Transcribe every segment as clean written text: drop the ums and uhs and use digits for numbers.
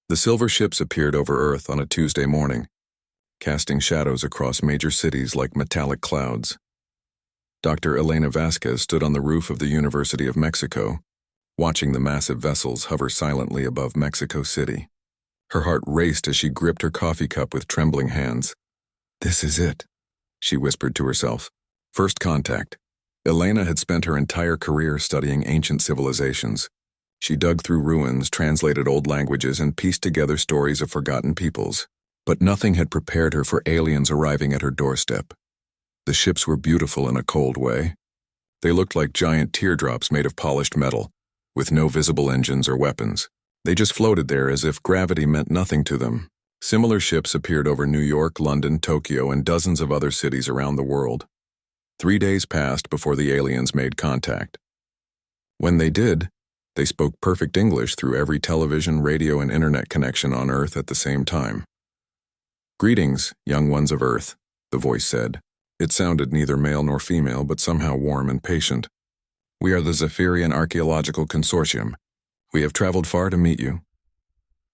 The silver ships appeared over Earth on a Tuesday morning, casting shadows across major cities like metallic clouds. Dr. Elena Vasquez stood on the roof of the University of Mexico, watching the massive vessels hover silently above Mexico City. Her heart raced as she gripped her coffee cup with trembling hands. "This is it," she whispered to herself. First contact. Elena had spent her entire career studying ancient civilizations. She dug through ruins, translated old languages, and pieced together stories of forgotten peoples. But nothing had prepared her for aliens arriving at her doorstep. The ships were beautiful in a cold way. They looked like giant teardrops made of polished metal, with no visible engines or weapons. They just floated there as if gravity meant nothing to them. Similar ships appeared over New York, London, Tokyo, and dozens of other cities around the world. 3 days passed before the aliens made contact. When they did, they spoke perfect English through every television, radio, and internet connection on Earth at the same time. "Greetings, young ones of Earth," the voice said. It sounded neither male nor female, but somehow warm and patient. "We are the Zephyrian Archaeological Consortium. We have traveled far to meet you."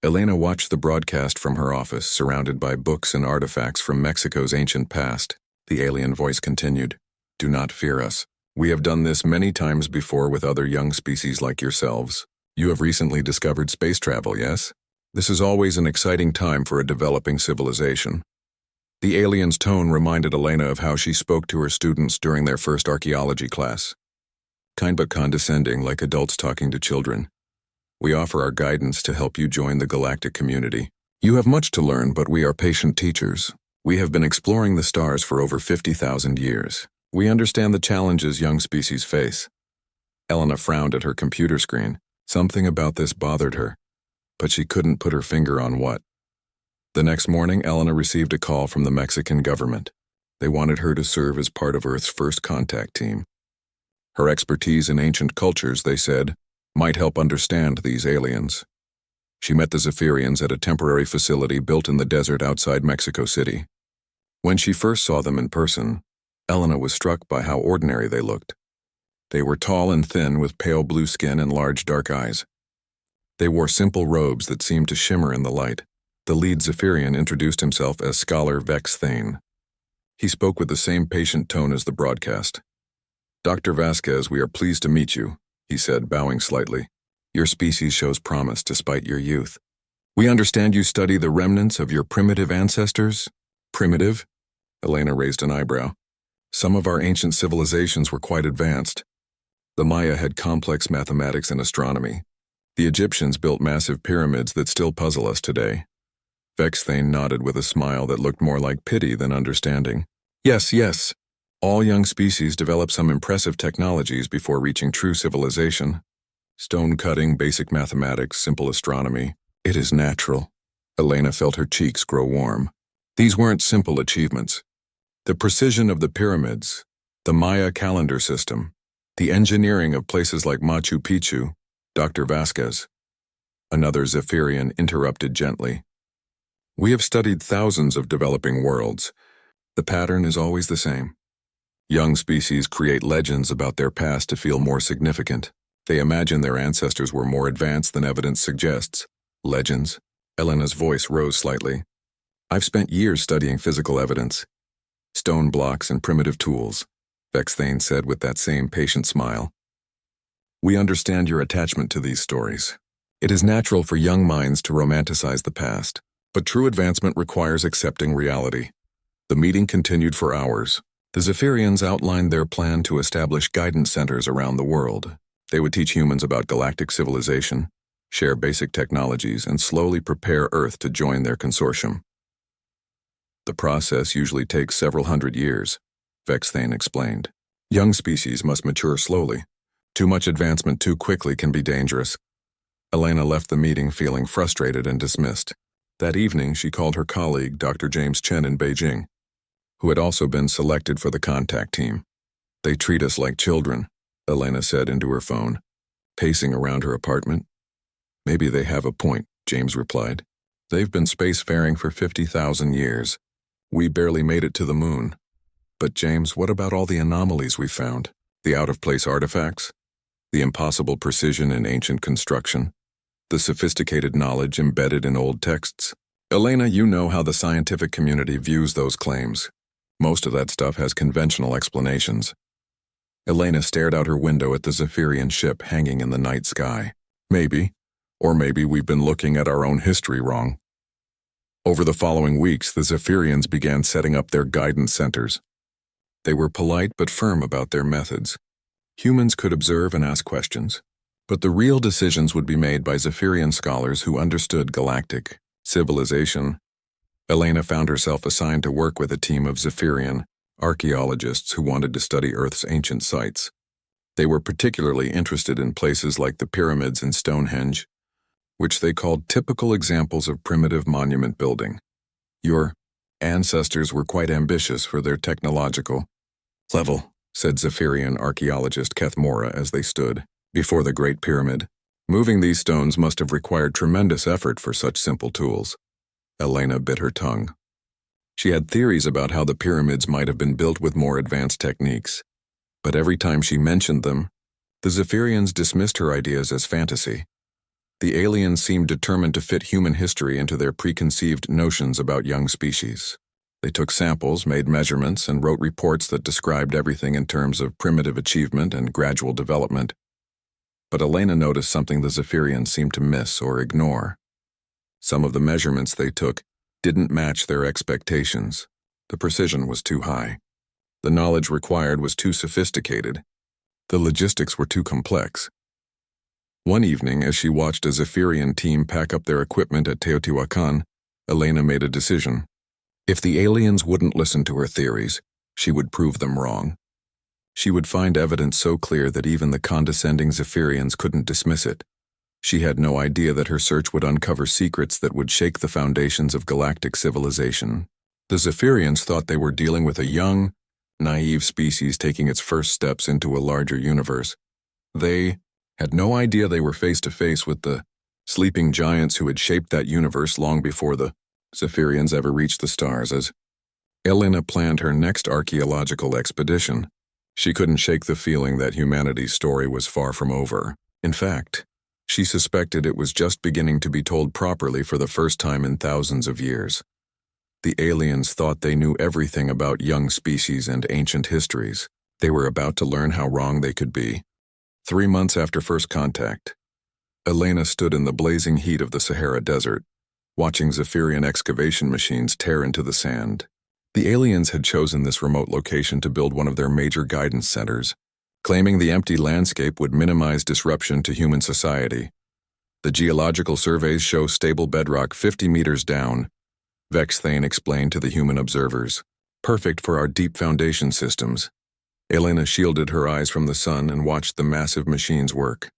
Elena watched the broadcast from her office, surrounded by books and artifacts from Mexico's ancient past. The alien voice continued. "Do not fear us. We have done this many times before with other young species like yourselves. You have recently discovered space travel, yes? This is always an exciting time for a developing civilization." The alien's tone reminded Elena of how she spoke to her students during their first archaeology class. Kind but condescending, like adults talking to children. "We offer our guidance to help you join the galactic community. You have much to learn, but we are patient teachers. We have been exploring the stars for over 50,000 years. We understand the challenges young species face." Elena frowned at her computer screen. Something about this bothered her, but she couldn't put her finger on what. The next morning, Elena received a call from the Mexican government. They wanted her to serve as part of Earth's first contact team. Her expertise in ancient cultures, they said, might help understand these aliens. She met the Zephyrians at a temporary facility built in the desert outside Mexico City. When she first saw them in person, Elena was struck by how ordinary they looked. They were tall and thin with pale blue skin and large dark eyes. They wore simple robes that seemed to shimmer in the light. The lead Zephyrian introduced himself as Scholar Vex Thane. He spoke with the same patient tone as the broadcast. "Dr. Vasquez, we are pleased to meet you," he said, bowing slightly. "Your species shows promise despite your youth. We understand you study the remnants of your primitive ancestors." "Primitive?" Elena raised an eyebrow. "Some of our ancient civilizations were quite advanced. The Maya had complex mathematics and astronomy. The Egyptians built massive pyramids that still puzzle us today." Vex Thane nodded with a smile that looked more like pity than understanding. Yes. All young species develop some impressive technologies before reaching true civilization. Stone cutting, basic mathematics, simple astronomy. It is natural." Elena felt her cheeks grow warm. These weren't simple achievements. The precision of the pyramids, the Maya calendar system, the engineering of places like Machu Picchu. "Dr. Vasquez." Another Zephyrian interrupted gently. "We have studied thousands of developing worlds. The pattern is always the same. Young species create legends about their past to feel more significant. They imagine their ancestors were more advanced than evidence suggests. Legends." Elena's voice rose slightly. "I've spent years studying physical evidence. Stone blocks and primitive tools," Vex Thane said with that same patient smile. "We understand your attachment to these stories. It is natural for young minds to romanticize the past, but true advancement requires accepting reality." The meeting continued for hours. The Zephyrians outlined their plan to establish guidance centers around the world. They would teach humans about galactic civilization, share basic technologies, and slowly prepare Earth to join their consortium. "The process usually takes several hundred years," Vex Thane explained. "Young species must mature slowly. Too much advancement too quickly can be dangerous." Elena left the meeting feeling frustrated and dismissed. That evening, she called her colleague, Dr. James Chen in Beijing, who had also been selected for the contact team. "They treat us like children," Elena said into her phone, pacing around her apartment. "Maybe they have a point," James replied. "They've been spacefaring for 50,000 years. We barely made it to the moon. But James, what about all the anomalies we found? The out-of-place artifacts? The impossible precision in ancient construction? the sophisticated knowledge embedded in old texts. Elena, you know how the scientific community views those claims. Most of that stuff has conventional explanations. Elena stared out her window at the Zephyrian ship hanging in the night sky. Maybe, or maybe we've been looking at our own history wrong. Over the following weeks, the Zephyrians began setting up their guidance centers. They were polite but firm about their methods. Humans could observe and ask questions, but the real decisions would be made by Zephyrian scholars who understood galactic civilization. Elena found herself assigned to work with a team of Zephyrian archaeologists who wanted to study Earth's ancient sites. They were particularly interested in places like the pyramids and Stonehenge, which they called typical examples of primitive monument building. Your ancestors were quite ambitious for their technological level, said Zephyrian archaeologist Kethmora as they stood before the Great Pyramid. Moving these stones must have required tremendous effort for such simple tools. Elena bit her tongue. She had theories about how the pyramids might have been built with more advanced techniques, but every time she mentioned them, the Zephyrians dismissed her ideas as fantasy. The aliens seemed determined to fit human history into their preconceived notions about young species. They took samples, made measurements, and wrote reports that described everything in terms of primitive achievement and gradual development. But Elena noticed something the Zephyrians seemed to miss or ignore. Some of the measurements they took didn't match their expectations. The precision was too high. The knowledge required was too sophisticated. The logistics were too complex. One evening, as she watched a Zephyrian team pack up their equipment at Teotihuacan, Elena made a decision. If the aliens wouldn't listen to her theories, she would prove them wrong. She would find evidence so clear that even the condescending Zephyrians couldn't dismiss it. She had no idea that her search would uncover secrets that would shake the foundations of galactic civilization. The Zephyrians thought they were dealing with a young, naive species taking its first steps into a larger universe. They had no idea they were face to face with the sleeping giants who had shaped that universe long before the Zephyrians ever reached the stars. As Elena planned her next archaeological expedition, she couldn't shake the feeling that humanity's story was far from over. In fact, she suspected it was just beginning to be told properly for the first time in thousands of years. The aliens thought they knew everything about young species and ancient histories. They were about to learn how wrong they could be. 3 months after first contact, Elena stood in the blazing heat of the Sahara Desert, watching Zephyrian excavation machines tear into the sand. The aliens had chosen this remote location to build one of their major guidance centers, claiming the empty landscape would minimize disruption to human society. The geological surveys show stable bedrock 50 meters down, Vexthane explained to the human observers. Perfect for our deep foundation systems. Elena shielded her eyes from the sun and watched the massive machines work.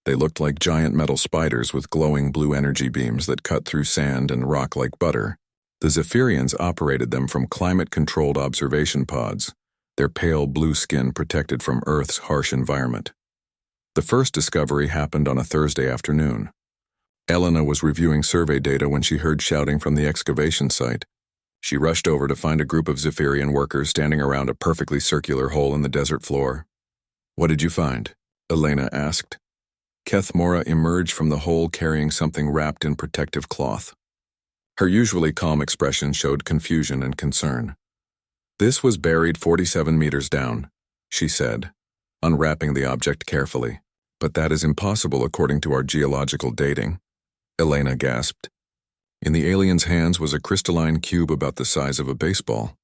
They looked like giant metal spiders with glowing blue energy beams that cut through sand and rock like butter. The Zephyrians operated them from climate-controlled observation pods, their pale blue skin protected from Earth's harsh environment. The first discovery happened on a Thursday afternoon. Elena was reviewing survey data when she heard shouting from the excavation site. She rushed over to find a group of Zephyrian workers standing around a perfectly circular hole in the desert floor. "What did you find?" Elena asked. Kethmora emerged from the hole carrying something wrapped in protective cloth. Her usually calm expression showed confusion and concern. "This was buried 47 meters down," she said, unwrapping the object carefully. "But that is impossible according to our geological dating," Elena gasped. In the alien's hands was a crystalline cube about the size of a baseball.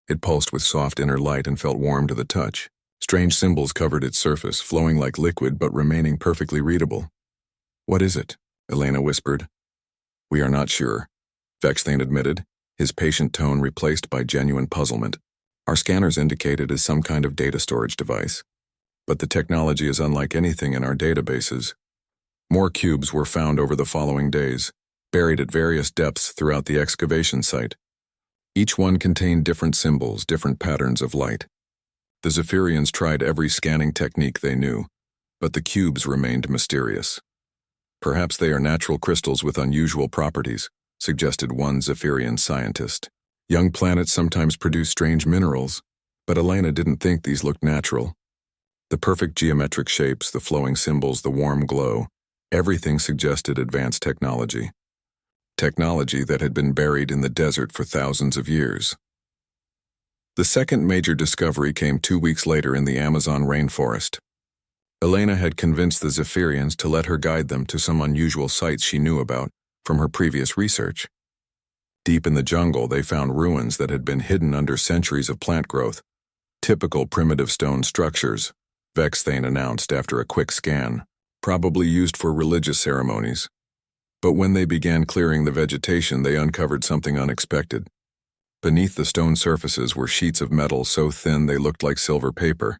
It pulsed with soft inner light and felt warm to the touch. Strange symbols covered its surface, flowing like liquid but remaining perfectly readable. "What is it?" Elena whispered. "We are not sure," Vexthane admitted, his patient tone replaced by genuine puzzlement. "Our scanners indicate it is some kind of data storage device, but the technology is unlike anything in our databases." More cubes were found over the following days, buried at various depths throughout the excavation site. Each one contained different symbols, different patterns of light. The Zephyrians tried every scanning technique they knew, but the cubes remained mysterious. "Perhaps they are natural crystals with unusual properties," suggested one Zephyrian scientist. "Young planets sometimes produce strange minerals, but Elena didn't think these looked natural. The perfect geometric shapes, the flowing symbols, the warm glow. Everything suggested advanced technology. Technology that had been buried in the desert for thousands of years. The second major discovery came 2 weeks later in the Amazon rainforest. Elena had convinced the Zephyrians to let her guide them to some unusual sites she knew about from her previous research. Deep in the jungle, they found ruins that had been hidden under centuries of plant growth. Typical primitive stone structures, Vexthane announced after a quick scan, probably used for religious ceremonies. But when they began clearing the vegetation, they uncovered something unexpected. Beneath the stone surfaces were sheets of metal so thin they looked like silver paper,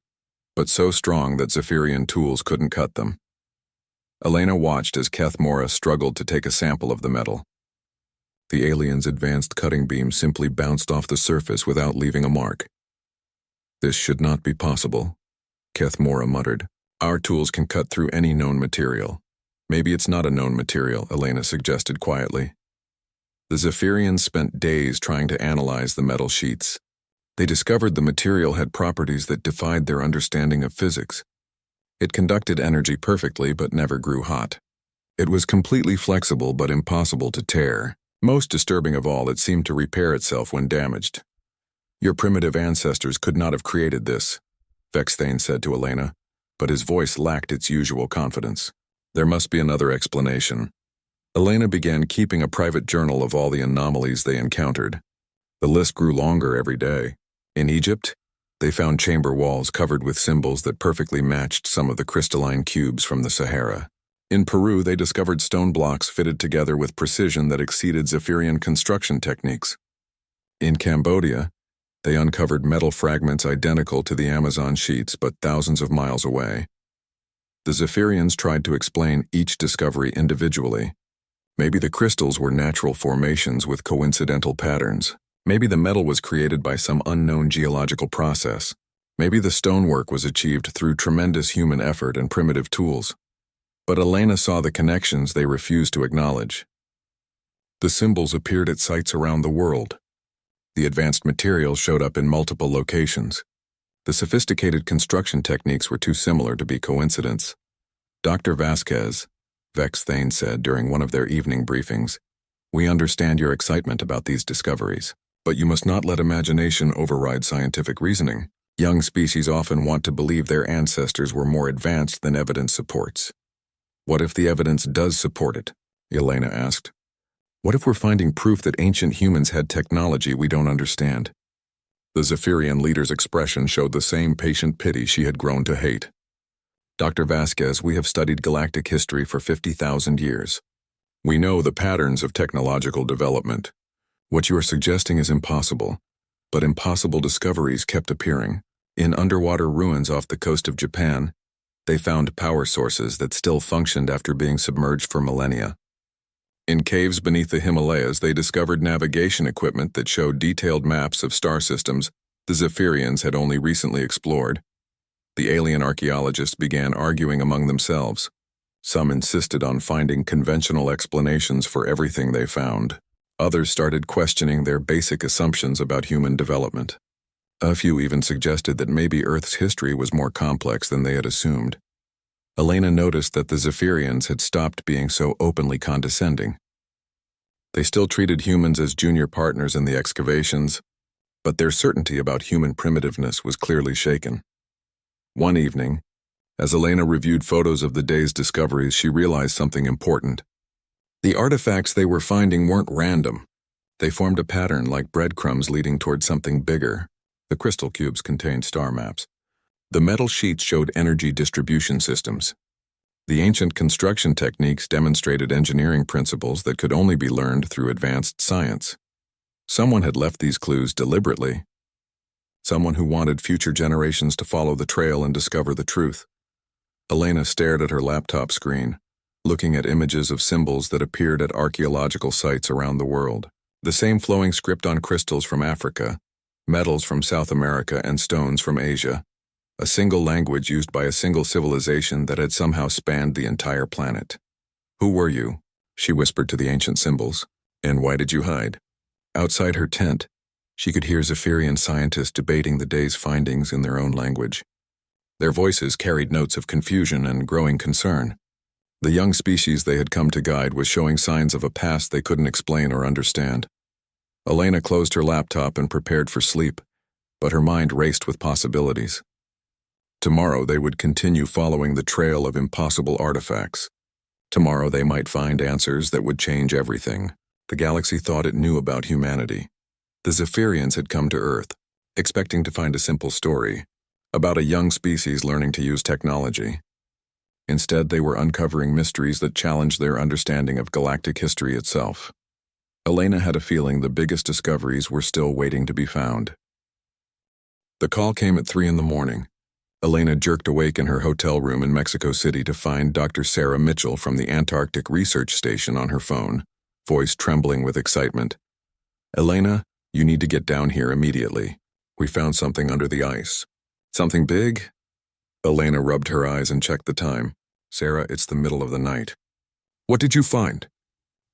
but so strong that Zephyrian tools couldn't cut them. Elena watched as Keth Mora struggled to take a sample of the metal. The aliens' advanced cutting beam simply bounced off the surface without leaving a mark. "This should not be possible," Keth Mora muttered. "Our tools can cut through any known material." "Maybe it's not a known material," Elena suggested quietly. The Zephyrians spent days trying to analyze the metal sheets. They discovered the material had properties that defied their understanding of physics. It conducted energy perfectly but never grew hot. It was completely flexible but impossible to tear. Most disturbing of all, it seemed to repair itself when damaged. "Your primitive ancestors could not have created this," Vexthane said to Elena, but his voice lacked its usual confidence. "There must be another explanation." Elena began keeping a private journal of all the anomalies they encountered. The list grew longer every day. In Egypt, they found chamber walls covered with symbols that perfectly matched some of the crystalline cubes from the Sahara. In Peru, they discovered stone blocks fitted together with precision that exceeded Zephyrian construction techniques. In Cambodia, they uncovered metal fragments identical to the Amazon sheets but thousands of miles away. The Zephyrians tried to explain each discovery individually. Maybe the crystals were natural formations with coincidental patterns. Maybe the metal was created by some unknown geological process. Maybe the stonework was achieved through tremendous human effort and primitive tools. But Elena saw the connections they refused to acknowledge. The symbols appeared at sites around the world. The advanced materials showed up in multiple locations. The sophisticated construction techniques were too similar to be coincidence. "Dr. Vasquez," Vexthane said during one of their evening briefings, "we understand your excitement about these discoveries, but you must not let imagination override scientific reasoning. Young species often want to believe their ancestors were more advanced than evidence supports." "What if the evidence does support it?" Elena asked. "What if we're finding proof that ancient humans had technology we don't understand?" The Zephyrian leader's expression showed the same patient pity she had grown to hate. "Dr. Vasquez, we have studied galactic history for 50,000 years. We know the patterns of technological development. What you are suggesting is impossible, but impossible discoveries kept appearing. In underwater ruins off the coast of Japan, they found power sources that still functioned after being submerged for millennia. In caves beneath the Himalayas, they discovered navigation equipment that showed detailed maps of star systems the Zephyrians had only recently explored. The alien archaeologists began arguing among themselves. Some insisted on finding conventional explanations for everything they found. Others started questioning their basic assumptions about human development. A few even suggested that maybe Earth's history was more complex than they had assumed. Elena noticed that the Zephyrians had stopped being so openly condescending. They still treated humans as junior partners in the excavations, but their certainty about human primitiveness was clearly shaken. One evening, as Elena reviewed photos of the day's discoveries, she realized something important. The artifacts they were finding weren't random. They formed a pattern like breadcrumbs leading toward something bigger. The crystal cubes contained star maps. The metal sheets showed energy distribution systems. The ancient construction techniques demonstrated engineering principles that could only be learned through advanced science. Someone had left these clues deliberately. Someone who wanted future generations to follow the trail and discover the truth. Elena stared at her laptop screen, looking at images of symbols that appeared at archaeological sites around the world. The same flowing script on crystals from Africa, metals from South America, and stones from Asia. A single language used by a single civilization that had somehow spanned the entire planet. "Who were you?" she whispered to the ancient symbols. "And why did you hide?" Outside her tent, she could hear Zephyrian scientists debating the day's findings in their own language. Their voices carried notes of confusion and growing concern. The young species they had come to guide was showing signs of a past they couldn't explain or understand. Elena closed her laptop and prepared for sleep, but her mind raced with possibilities. Tomorrow they would continue following the trail of impossible artifacts. Tomorrow they might find answers that would change everything. The galaxy thought it knew about humanity. The Zephyrians had come to Earth, expecting to find a simple story about a young species learning to use technology. Instead, they were uncovering mysteries that challenged their understanding of galactic history itself. Elena had a feeling the biggest discoveries were still waiting to be found. The call came at 3 a.m. Elena jerked awake in her hotel room in Mexico City to find Dr. Sarah Mitchell from the Antarctic Research Station on her phone, voice trembling with excitement. "Elena, you need to get down here immediately. We found something under the ice." "Something big?" Elena rubbed her eyes and checked the time. "Sarah, it's the middle of the night." "What did you find?"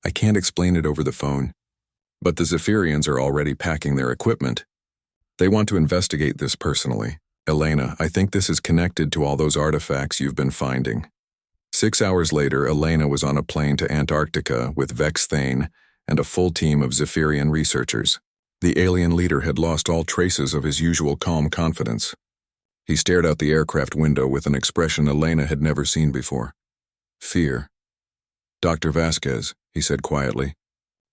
"I can't explain it over the phone. But the Zephyrians are already packing their equipment. They want to investigate this personally. Elena, I think this is connected to all those artifacts you've been finding." 6 hours later, Elena was on a plane to Antarctica with Vex Thane and a full team of Zephyrian researchers. The alien leader had lost all traces of his usual calm confidence. He stared out the aircraft window with an expression Elena had never seen before. Fear. "Dr. Vasquez," he said quietly,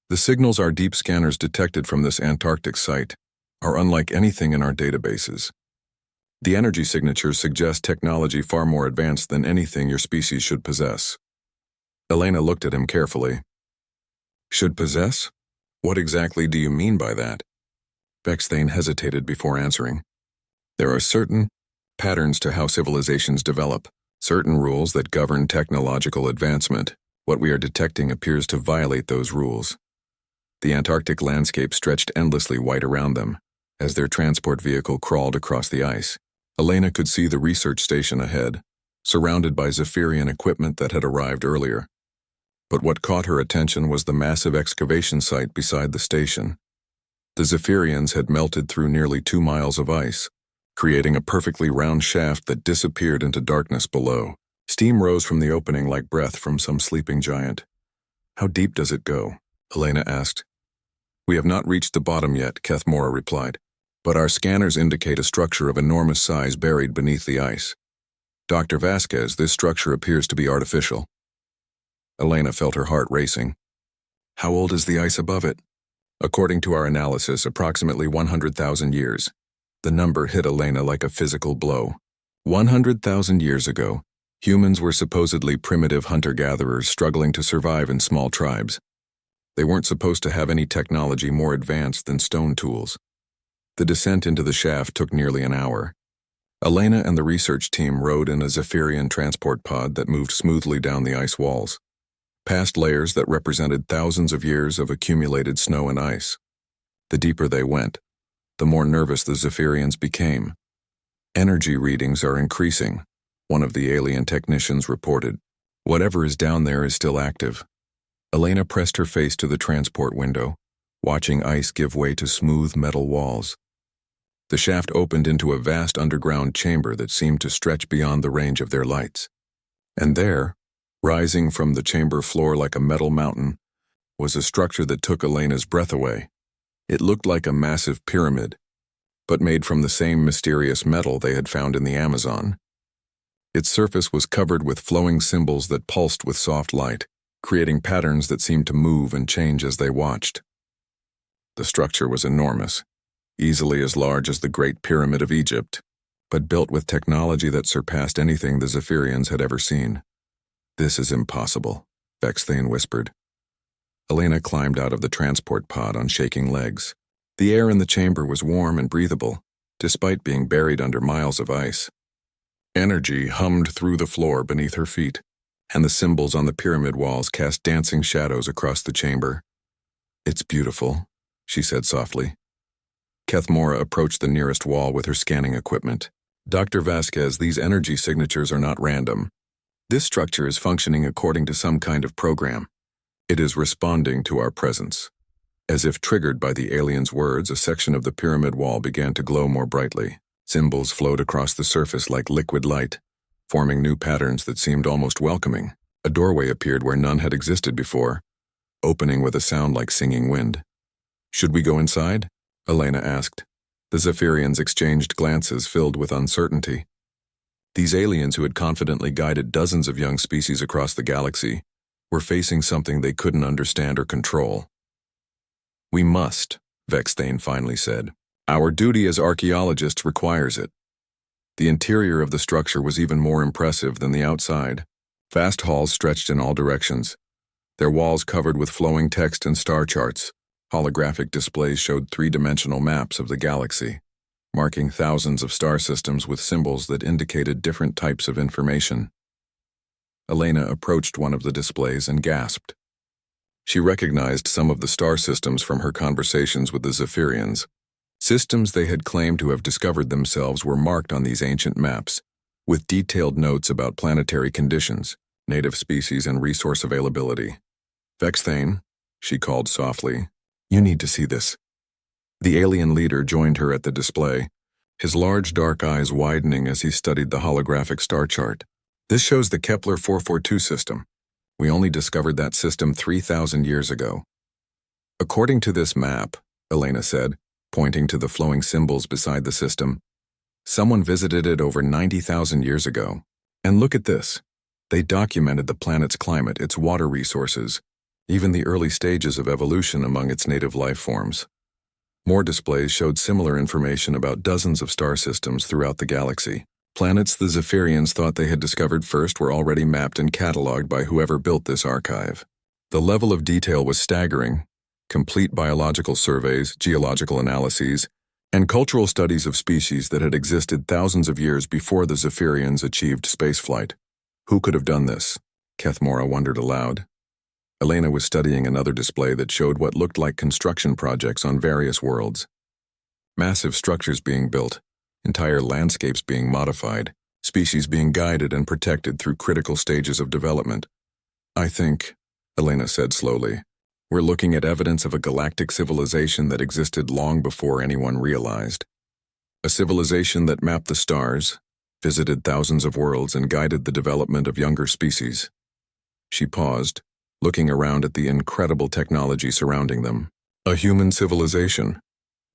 "the signals our deep scanners detected from this Antarctic site are unlike anything in our databases. The energy signatures suggest technology far more advanced than anything your species should possess." Elena looked at him carefully. "Should possess? What exactly do you mean by that?" Vex Thane hesitated before answering. "There are certain patterns to how civilizations develop, certain rules that govern technological advancement. What we are detecting appears to violate those rules." The Antarctic landscape stretched endlessly white around them as their transport vehicle crawled across the ice. Elena could see the research station ahead, surrounded by Zephyrian equipment that had arrived earlier. But what caught her attention was the massive excavation site beside the station. The Zephyrians had melted through nearly 2 miles of ice, creating a perfectly round shaft that disappeared into darkness below. Steam rose from the opening like breath from some sleeping giant. "How deep does it go?" Elena asked. "We have not reached the bottom yet," Kethmora replied, "but our scanners indicate a structure of enormous size buried beneath the ice. Dr. Vasquez, this structure appears to be artificial." Elena felt her heart racing. "How old is the ice above it?" "According to our analysis, approximately 100,000 years. The number hit Elena like a physical blow. 100,000 years ago, humans were supposedly primitive hunter-gatherers struggling to survive in small tribes. They weren't supposed to have any technology more advanced than stone tools. The descent into the shaft took nearly an hour. Elena and the research team rode in a Zephyrian transport pod that moved smoothly down the ice walls, past layers that represented thousands of years of accumulated snow and ice. The deeper they went, the more nervous the Zephyrians became. "Energy readings are increasing," one of the alien technicians reported. "Whatever is down there is still active." Elena pressed her face to the transport window, watching ice give way to smooth metal walls. The shaft opened into a vast underground chamber that seemed to stretch beyond the range of their lights. And there, rising from the chamber floor like a metal mountain, was a structure that took Elena's breath away. It looked like a massive pyramid, but made from the same mysterious metal they had found in the Amazon. Its surface was covered with flowing symbols that pulsed with soft light, creating patterns that seemed to move and change as they watched. The structure was enormous, easily as large as the Great Pyramid of Egypt, but built with technology that surpassed anything the Zephyrians had ever seen. "This is impossible," Vex Thane whispered. Elena climbed out of the transport pod on shaking legs. The air in the chamber was warm and breathable, despite being buried under miles of ice. Energy hummed through the floor beneath her feet, and the symbols on the pyramid walls cast dancing shadows across the chamber. "It's beautiful," she said softly. Kethmora approached the nearest wall with her scanning equipment. "Dr. Vasquez, these energy signatures are not random. This structure is functioning according to some kind of program. It is responding to our presence." As if triggered by the alien's words, a section of the pyramid wall began to glow more brightly. Symbols flowed across the surface like liquid light, forming new patterns that seemed almost welcoming. A doorway appeared where none had existed before, opening with a sound like singing wind. "Should we go inside?" Elena asked. The Zephyrians exchanged glances filled with uncertainty. These aliens who had confidently guided dozens of young species across the galaxy were facing something they couldn't understand or control. "We must," Vexthane finally said. "Our duty as archaeologists requires it." The interior of the structure was even more impressive than the outside. Vast halls stretched in all directions, their walls covered with flowing text and star charts. Holographic displays showed three-dimensional maps of the galaxy, marking thousands of star systems with symbols that indicated different types of information. Elena approached one of the displays and gasped. She recognized some of the star systems from her conversations with the Zephyrians. Systems they had claimed to have discovered themselves were marked on these ancient maps, with detailed notes about planetary conditions, native species, and resource availability. "Vexthane," she called softly, "you need to see this." The alien leader joined her at the display, his large dark eyes widening as he studied the holographic star chart. "This shows the Kepler 442 system. We only discovered that system 3,000 years ago." "According to this map," Elena said, pointing to the flowing symbols beside the system, "someone visited it over 90,000 years ago. And look at this. They documented the planet's climate, its water resources, even the early stages of evolution among its native life forms." More displays showed similar information about dozens of star systems throughout the galaxy. Planets the Zephyrians thought they had discovered first were already mapped and cataloged by whoever built this archive. The level of detail was staggering. Complete biological surveys, geological analyses, and cultural studies of species that had existed thousands of years before the Zephyrians achieved spaceflight. Who could have done this? Kethmora wondered aloud. Elena was studying another display that showed what looked like construction projects on various worlds. Massive structures being built, entire landscapes being modified, species being guided and protected through critical stages of development. "I think," Elena said slowly, "we're looking at evidence of a galactic civilization that existed long before anyone realized. A civilization that mapped the stars, visited thousands of worlds, and guided the development of younger species." She paused, looking around at the incredible technology surrounding them. "A human civilization?"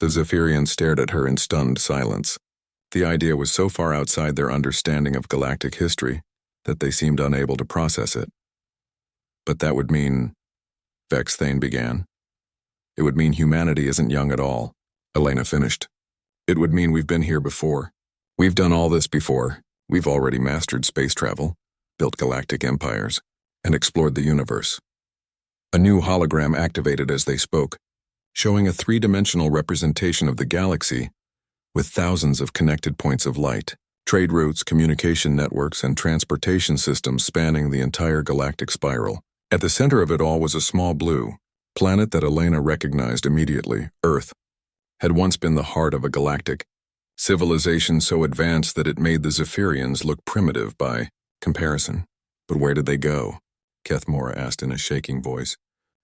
The Zephyrians stared at her in stunned silence. The idea was so far outside their understanding of galactic history that they seemed unable to process it. "But that would mean," Vexthane began. "It would mean humanity isn't young at all," Elena finished. "It would mean we've been here before. We've done all this before. We've already mastered space travel, built galactic empires, and explored the universe." A new hologram activated as they spoke, showing a three-dimensional representation of the galaxy with thousands of connected points of light, trade routes, communication networks, and transportation systems spanning the entire galactic spiral. At the center of it all was a small blue planet that Elena recognized immediately. Earth had once been the heart of a galactic civilization so advanced that it made the Zephyrians look primitive by comparison. But where did they go? Kethmora asked in a shaking voice.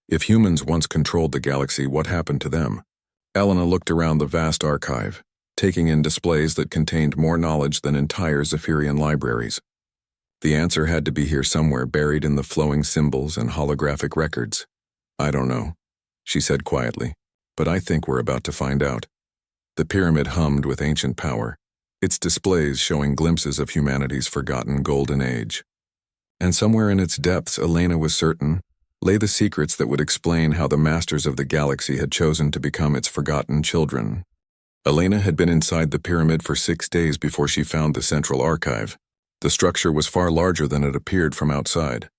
If humans once controlled the galaxy, what happened to them? Elena looked around the vast archive, taking in displays that contained more knowledge than entire Zephyrian libraries. The answer had to be here somewhere, buried in the flowing symbols and holographic records. "I don't know," she said quietly, "but I think we're about to find out." The pyramid hummed with ancient power, its displays showing glimpses of humanity's forgotten golden age. And somewhere in its depths, Elena was certain, lay the secrets that would explain how the masters of the galaxy had chosen to become its forgotten children. Elena had been inside the pyramid for 6 days before she found the central archive. The structure was far larger than it appeared from outside,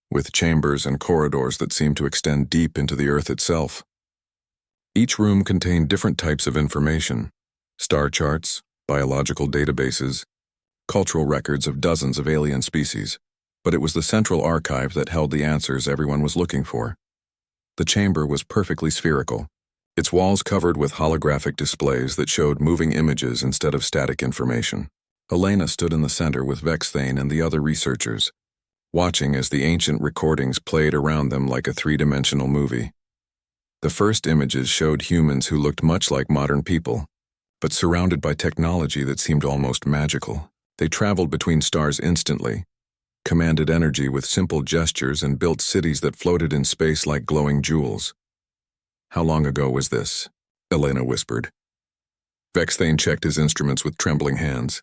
with chambers and corridors that seemed to extend deep into the Earth itself. Each room contained different types of information: star charts, biological databases, cultural records of dozens of alien species. But it was the central archive that held the answers everyone was looking for. The chamber was perfectly spherical, its walls covered with holographic displays that showed moving images instead of static information. Elena stood in the center with Vexthane and the other researchers, watching as the ancient recordings played around them like a three-dimensional movie. The first images showed humans who looked much like modern people, but surrounded by technology that seemed almost magical. They traveled between stars instantly, commanded energy with simple gestures, and built cities that floated in space like glowing jewels. How long ago was this? Elena whispered. Vexthane checked his instruments with trembling hands.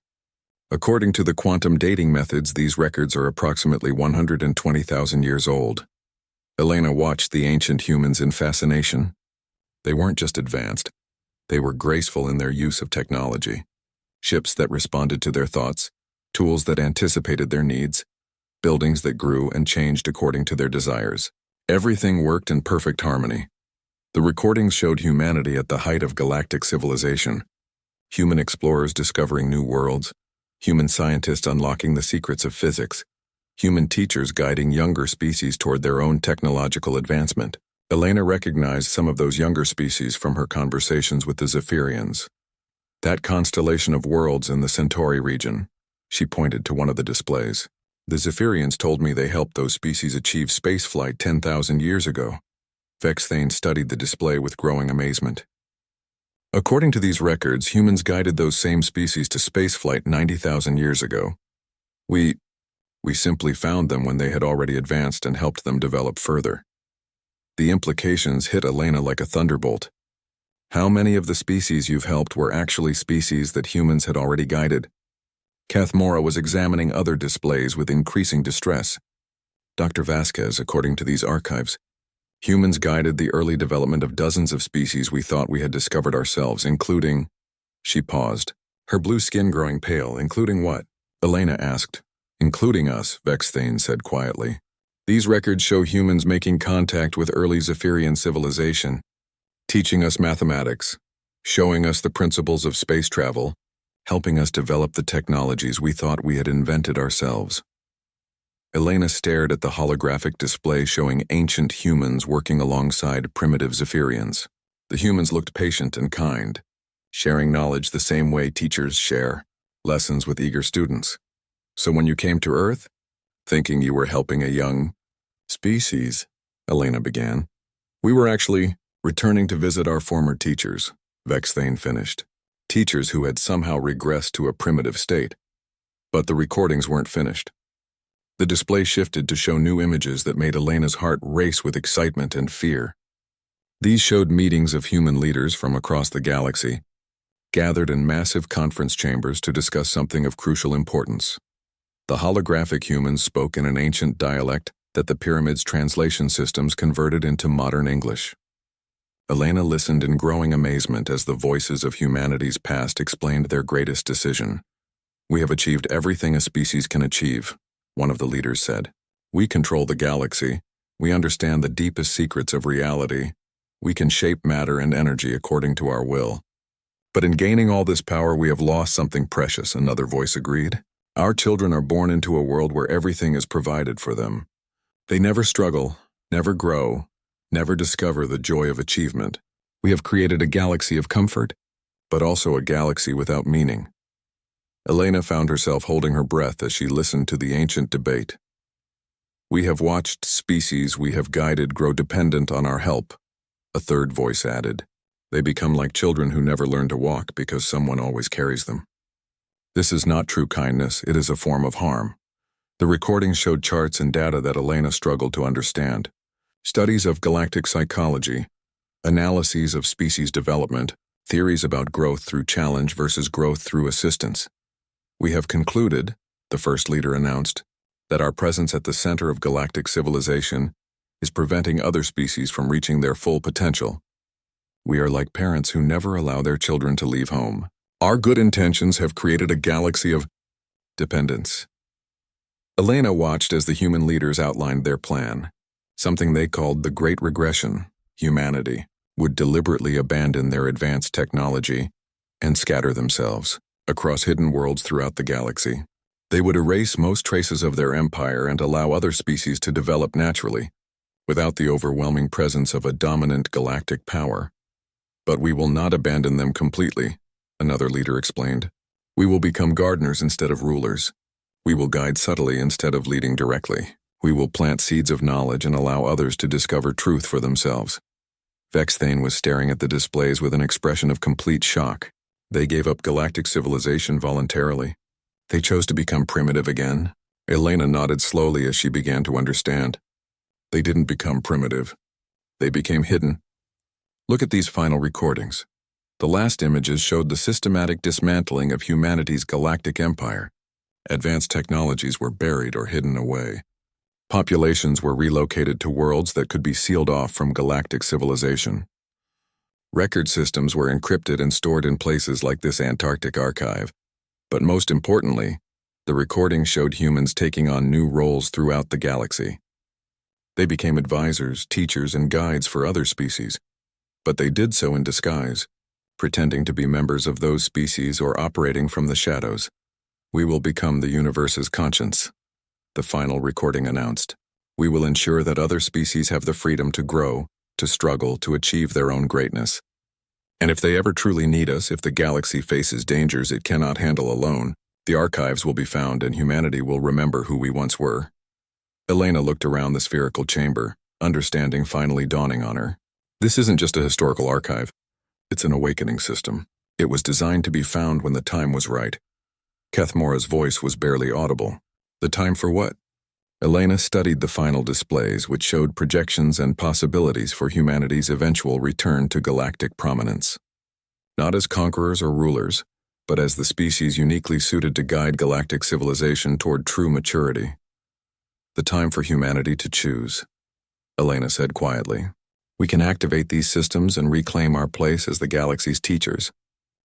According to the quantum dating methods, these records are approximately 120,000 years old. Elena watched the ancient humans in fascination. They weren't just advanced. They were graceful in their use of technology. Ships that responded to their thoughts, tools that anticipated their needs, buildings that grew and changed according to their desires. Everything worked in perfect harmony. The recordings showed humanity at the height of galactic civilization. Human explorers discovering new worlds, human scientists unlocking the secrets of physics, human teachers guiding younger species toward their own technological advancement. Elena recognized some of those younger species from her conversations with the Zephyrians. That constellation of worlds in the Centauri region, she pointed to one of the displays. The Zephyrians told me they helped those species achieve spaceflight 10,000 years ago. Vexthane studied the display with growing amazement. According to these records, humans guided those same species to spaceflight 90,000 years ago. We simply found them when they had already advanced and helped them develop further. The implications hit Elena like a thunderbolt. How many of the species you've helped were actually species that humans had already guided? Cathmora was examining other displays with increasing distress. Dr. Vasquez, according to these archives, humans guided the early development of dozens of species we thought we had discovered ourselves, including... She paused, her blue skin growing pale. Including what? Elena asked. Including us, Vexthane said quietly. These records show humans making contact with early Zephyrian civilization, teaching us mathematics, showing us the principles of space travel, helping us develop the technologies we thought we had invented ourselves. Elena stared at the holographic display showing ancient humans working alongside primitive Zephyrians. The humans looked patient and kind, sharing knowledge the same way teachers share lessons with eager students. So when you came to Earth, thinking you were helping a young species, Elena began, we were actually returning to visit our former teachers, Vexthane finished. Teachers who had somehow regressed to a primitive state. But the recordings weren't finished. The display shifted to show new images that made Elena's heart race with excitement and fear. These showed meetings of human leaders from across the galaxy, gathered in massive conference chambers to discuss something of crucial importance. The holographic humans spoke in an ancient dialect that the pyramid's translation systems converted into modern English. Elena listened in growing amazement as the voices of humanity's past explained their greatest decision. We have achieved everything a species can achieve, one of the leaders said. We control the galaxy. We understand the deepest secrets of reality. We can shape matter and energy according to our will. But in gaining all this power, we have lost something precious, another voice agreed. Our children are born into a world where everything is provided for them. They never struggle, never grow, never discover the joy of achievement. We have created a galaxy of comfort, but also a galaxy without meaning. Elena found herself holding her breath as she listened to the ancient debate. We have watched species we have guided grow dependent on our help, a third voice added. They become like children who never learn to walk because someone always carries them. This is not true kindness, it is a form of harm. The recordings showed charts and data that Elena struggled to understand. Studies of galactic psychology, analyses of species development, theories about growth through challenge versus growth through assistance. We have concluded, the first leader announced, that our presence at the center of galactic civilization is preventing other species from reaching their full potential. We are like parents who never allow their children to leave home. Our good intentions have created a galaxy of dependence. Elena watched as the human leaders outlined their plan, something they called the Great Regression. Humanity would deliberately abandon their advanced technology and scatter themselves across hidden worlds throughout the galaxy. They would erase most traces of their empire and allow other species to develop naturally, without the overwhelming presence of a dominant galactic power. But we will not abandon them completely, another leader explained. We will become gardeners instead of rulers. We will guide subtly instead of leading directly. We will plant seeds of knowledge and allow others to discover truth for themselves. Vexthane was staring at the displays with an expression of complete shock. They gave up galactic civilization voluntarily. They chose to become primitive again, Elena nodded slowly as she began to understand. They didn't become primitive. They became hidden. Look at these final recordings. The last images showed the systematic dismantling of humanity's galactic empire. Advanced technologies were buried or hidden away. Populations were relocated to worlds that could be sealed off from galactic civilization. Record systems were encrypted and stored in places like this Antarctic archive. But most importantly, the recordings showed humans taking on new roles throughout the galaxy. They became advisors, teachers, and guides for other species, but they did so in disguise, pretending to be members of those species or operating from the shadows. We will become the universe's conscience, the final recording announced. We will ensure that other species have the freedom to grow, to struggle, to achieve their own greatness. And if they ever truly need us, if the galaxy faces dangers it cannot handle alone, the archives will be found and humanity will remember who we once were. Elena looked around the spherical chamber, understanding finally dawning on her. This isn't just a historical archive. It's an awakening system. It was designed to be found when the time was right. Kethmora's voice was barely audible. The time for what? Elena studied the final displays, which showed projections and possibilities for humanity's eventual return to galactic prominence. Not as conquerors or rulers, but as the species uniquely suited to guide galactic civilization toward true maturity. The time for humanity to choose, Elena said quietly. We can activate these systems and reclaim our place as the galaxy's teachers,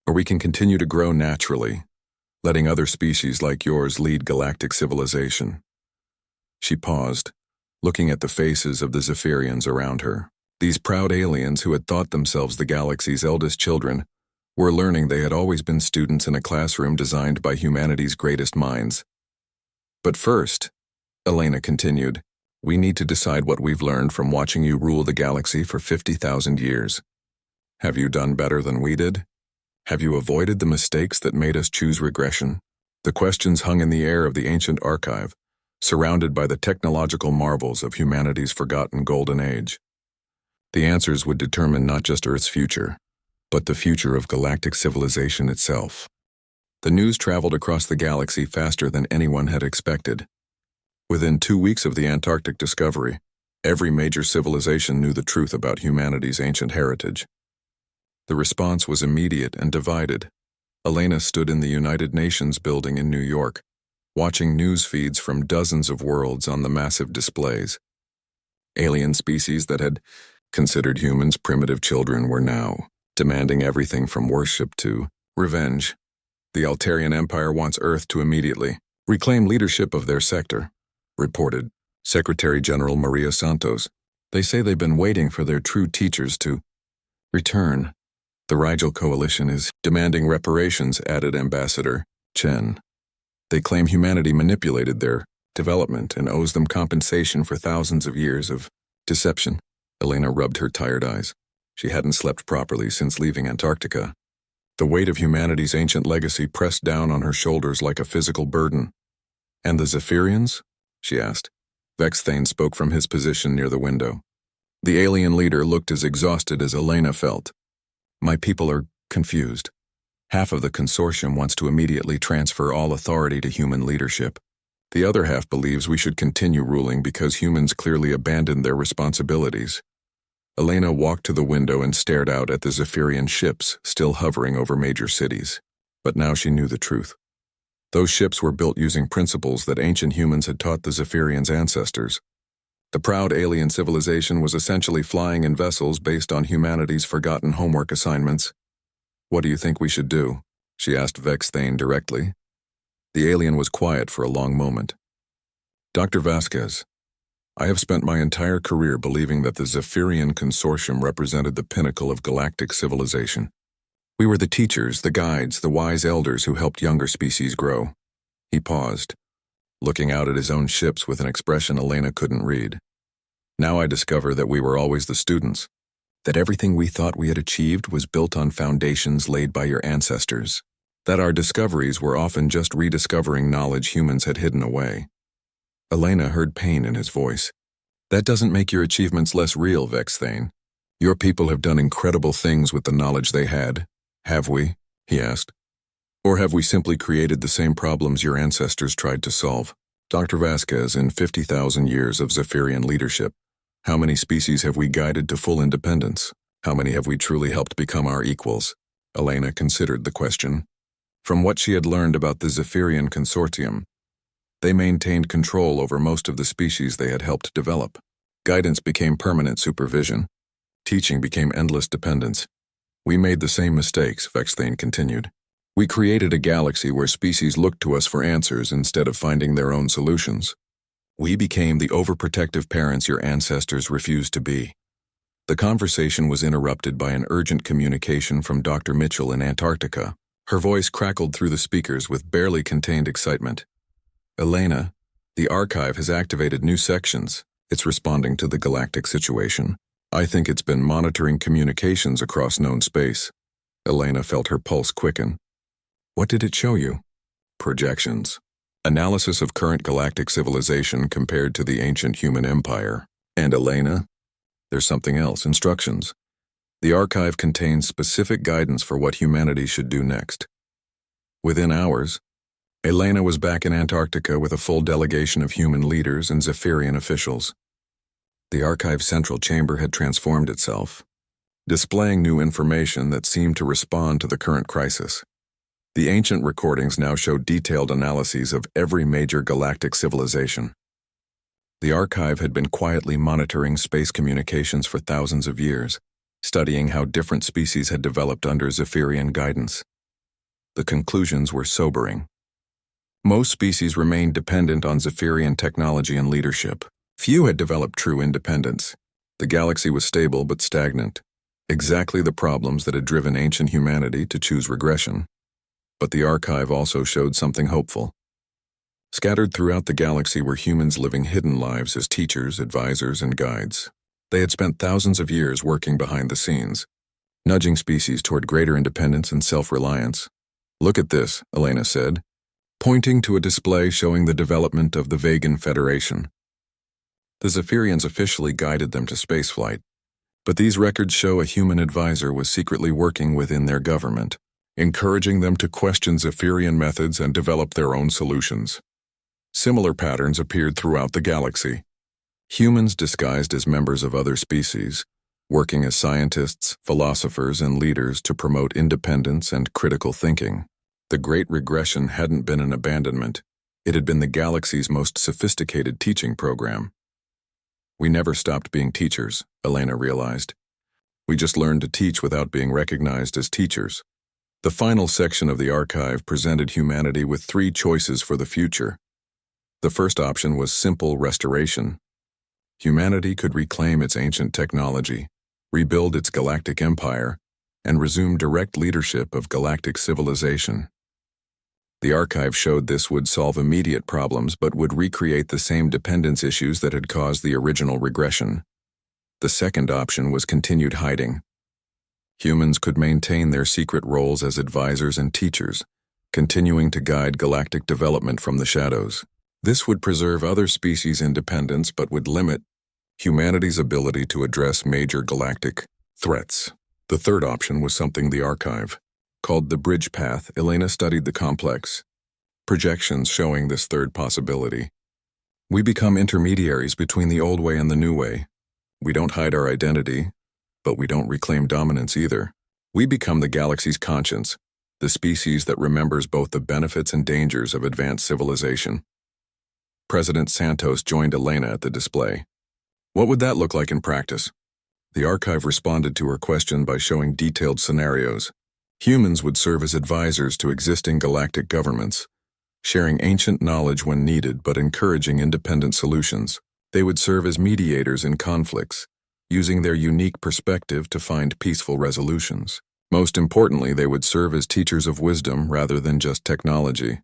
or we can continue to grow naturally, letting other species like yours lead galactic civilization. She paused, looking at the faces of the Zephyrians around her. These proud aliens who had thought themselves the galaxy's eldest children were learning they had always been students in a classroom designed by humanity's greatest minds. But first, Elena continued, we need to decide what we've learned from watching you rule the galaxy for 50,000 years. Have you done better than we did? Have you avoided the mistakes that made us choose regression? The questions hung in the air of the ancient archive, surrounded by the technological marvels of humanity's forgotten golden age. The answers would determine not just Earth's future, but the future of galactic civilization itself. The news traveled across the galaxy faster than anyone had expected. Within 2 weeks of the Antarctic discovery, every major civilization knew the truth about humanity's ancient heritage. The response was immediate and divided. Elena stood in the United Nations building in New York, watching news feeds from dozens of worlds on the massive displays. Alien species that had considered humans primitive children were now demanding everything from worship to revenge. The Altarian Empire wants Earth to immediately reclaim leadership of their sector, reported Secretary General Maria Santos. They say they've been waiting for their true teachers to return. The Rigel Coalition is demanding reparations, added Ambassador Chen. They claim humanity manipulated their development and owes them compensation for thousands of years of deception. Elena rubbed her tired eyes. She hadn't slept properly since leaving Antarctica. The weight of humanity's ancient legacy pressed down on her shoulders like a physical burden. And the Zephyrians? She asked. Vexthane spoke from his position near the window. The alien leader looked as exhausted as Elena felt. My people are confused. Half of the consortium wants to immediately transfer all authority to human leadership. The other half believes we should continue ruling because humans clearly abandoned their responsibilities. Elena walked to the window and stared out at the Zephyrian ships still hovering over major cities. But now she knew the truth. Those ships were built using principles that ancient humans had taught the Zephyrians' ancestors. The proud alien civilization was essentially flying in vessels based on humanity's forgotten homework assignments. What do you think we should do? She asked Vexthane directly. The alien was quiet for a long moment. Dr. Vasquez, I have spent my entire career believing that the Zephyrian Consortium represented the pinnacle of galactic civilization. We were the teachers, the guides, the wise elders who helped younger species grow. He paused, looking out at his own ships with an expression Elena couldn't read. Now I discover that we were always the students, that everything we thought we had achieved was built on foundations laid by your ancestors, that our discoveries were often just rediscovering knowledge humans had hidden away. Elena heard pain in his voice. That doesn't make your achievements less real, Vexthane. Your people have done incredible things with the knowledge they had. Have we? He asked. Or have we simply created the same problems your ancestors tried to solve? Dr. Vasquez, in 50,000 years of Zephyrian leadership, how many species have we guided to full independence? How many have we truly helped become our equals? Elena considered the question. From what she had learned about the Zephyrian Consortium, they maintained control over most of the species they had helped develop. Guidance became permanent supervision. Teaching became endless dependence. We made the same mistakes, Vexthane continued. We created a galaxy where species looked to us for answers instead of finding their own solutions. We became the overprotective parents your ancestors refused to be. The conversation was interrupted by an urgent communication from Dr. Mitchell in Antarctica. Her voice crackled through the speakers with barely contained excitement. Elena, the archive has activated new sections. It's responding to the galactic situation. I think it's been monitoring communications across known space. Elena felt her pulse quicken. What did it show you? Projections. Analysis of current galactic civilization compared to the ancient human empire. And Elena? There's something else, instructions. The archive contains specific guidance for what humanity should do next. Within hours, Elena was back in Antarctica with a full delegation of human leaders and Zephyrian officials. The archive's central chamber had transformed itself, displaying new information that seemed to respond to the current crisis. The ancient recordings now showed detailed analyses of every major galactic civilization. The archive had been quietly monitoring space communications for thousands of years, studying how different species had developed under Zephyrian guidance. The conclusions were sobering. Most species remained dependent on Zephyrian technology and leadership. Few had developed true independence. The galaxy was stable but stagnant, exactly the problems that had driven ancient humanity to choose regression. But the archive also showed something hopeful. Scattered throughout the galaxy were humans living hidden lives as teachers, advisors, and guides. They had spent thousands of years working behind the scenes, nudging species toward greater independence and self-reliance. Look at this, Elena said, pointing to a display showing the development of the Vegan Federation. The Zephyrians officially guided them to spaceflight, but these records show a human advisor was secretly working within their government, encouraging them to question Zephyrian methods and develop their own solutions. Similar patterns appeared throughout the galaxy. Humans disguised as members of other species, working as scientists, philosophers, and leaders to promote independence and critical thinking. The Great Regression hadn't been an abandonment. It had been the galaxy's most sophisticated teaching program. We never stopped being teachers, Elena realized. We just learned to teach without being recognized as teachers. The final section of the archive presented humanity with 3 choices for the future. The first option was simple restoration. Humanity could reclaim its ancient technology, rebuild its galactic empire, and resume direct leadership of galactic civilization. The archive showed this would solve immediate problems but would recreate the same dependence issues that had caused the original regression. The second option was continued hiding. Humans could maintain their secret roles as advisors and teachers, continuing to guide galactic development from the shadows. This would preserve other species' independence but would limit humanity's ability to address major galactic threats. The third option was something the archive called the bridge path. Elena studied the complex projections showing this third possibility. We become intermediaries between the old way and the new way. We don't hide our identity, but we don't reclaim dominance either. We become the galaxy's conscience, the species that remembers both the benefits and dangers of advanced civilization. President Santos joined Elena at the display. What would that look like in practice? The archive responded to her question by showing detailed scenarios. Humans would serve as advisors to existing galactic governments, sharing ancient knowledge when needed but encouraging independent solutions. They would serve as mediators in conflicts, using their unique perspective to find peaceful resolutions. Most importantly, they would serve as teachers of wisdom rather than just technology.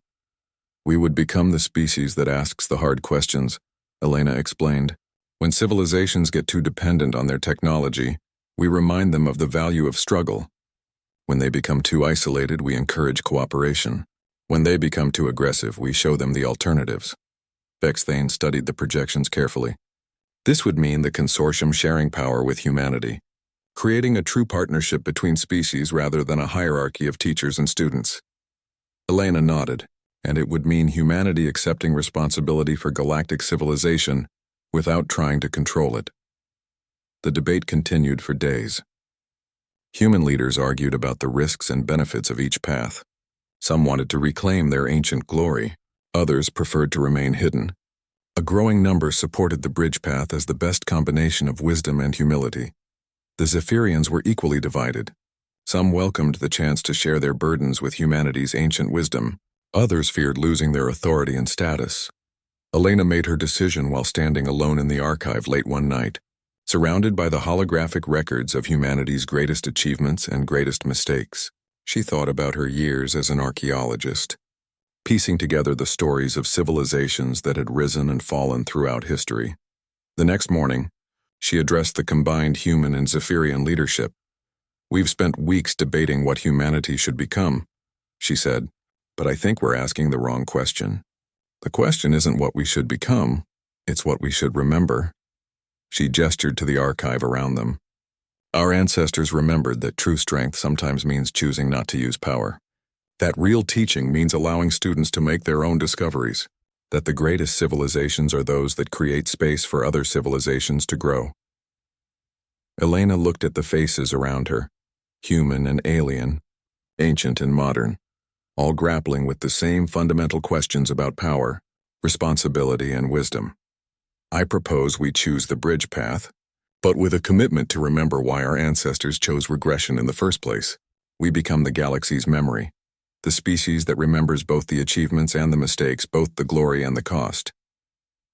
We would become the species that asks the hard questions, Elena explained. When civilizations get too dependent on their technology, we remind them of the value of struggle. When they become too isolated, we encourage cooperation. When they become too aggressive, we show them the alternatives. Vexthane studied the projections carefully. This would mean the consortium sharing power with humanity, creating a true partnership between species rather than a hierarchy of teachers and students. Elena nodded. and it would mean humanity accepting responsibility for galactic civilization without trying to control it. The debate continued for days. Human leaders argued about the risks and benefits of each path. Some wanted to reclaim their ancient glory, others preferred to remain hidden. A growing number supported the bridge path as the best combination of wisdom and humility. The Zephyrians were equally divided. Some welcomed the chance to share their burdens with humanity's ancient wisdom. Others feared losing their authority and status. Elena made her decision while standing alone in the archive late one night, surrounded by the holographic records of humanity's greatest achievements and greatest mistakes. She thought about her years as an archaeologist, piecing together the stories of civilizations that had risen and fallen throughout history. The next morning, she addressed the combined human and Zephyrian leadership. "We've spent weeks debating what humanity should become," she said, "but I think we're asking the wrong question. The question isn't what we should become, it's what we should remember." She gestured to the archive around them. "Our ancestors remembered that true strength sometimes means choosing not to use power. That real teaching means allowing students to make their own discoveries. That the greatest civilizations are those that create space for other civilizations to grow." Elena looked at the faces around her, human and alien, ancient and modern, all grappling with the same fundamental questions about power, responsibility, and wisdom. "I propose we choose the bridge path, but with a commitment to remember why our ancestors chose regression in the first place. We become the galaxy's memory, the species that remembers both the achievements and the mistakes, both the glory and the cost."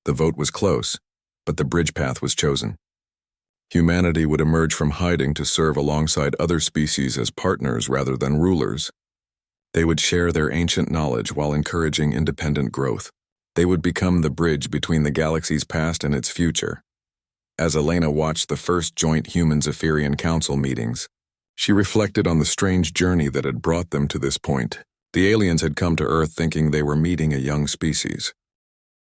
The vote was close, but the bridge path was chosen. Humanity would emerge from hiding to serve alongside other species as partners rather than rulers. They would share their ancient knowledge while encouraging independent growth. They would become the bridge between the galaxy's past and its future. As Elena watched the first joint Human-Zephyrian Council meetings, she reflected on the strange journey that had brought them to this point. The aliens had come to Earth thinking they were meeting a young species,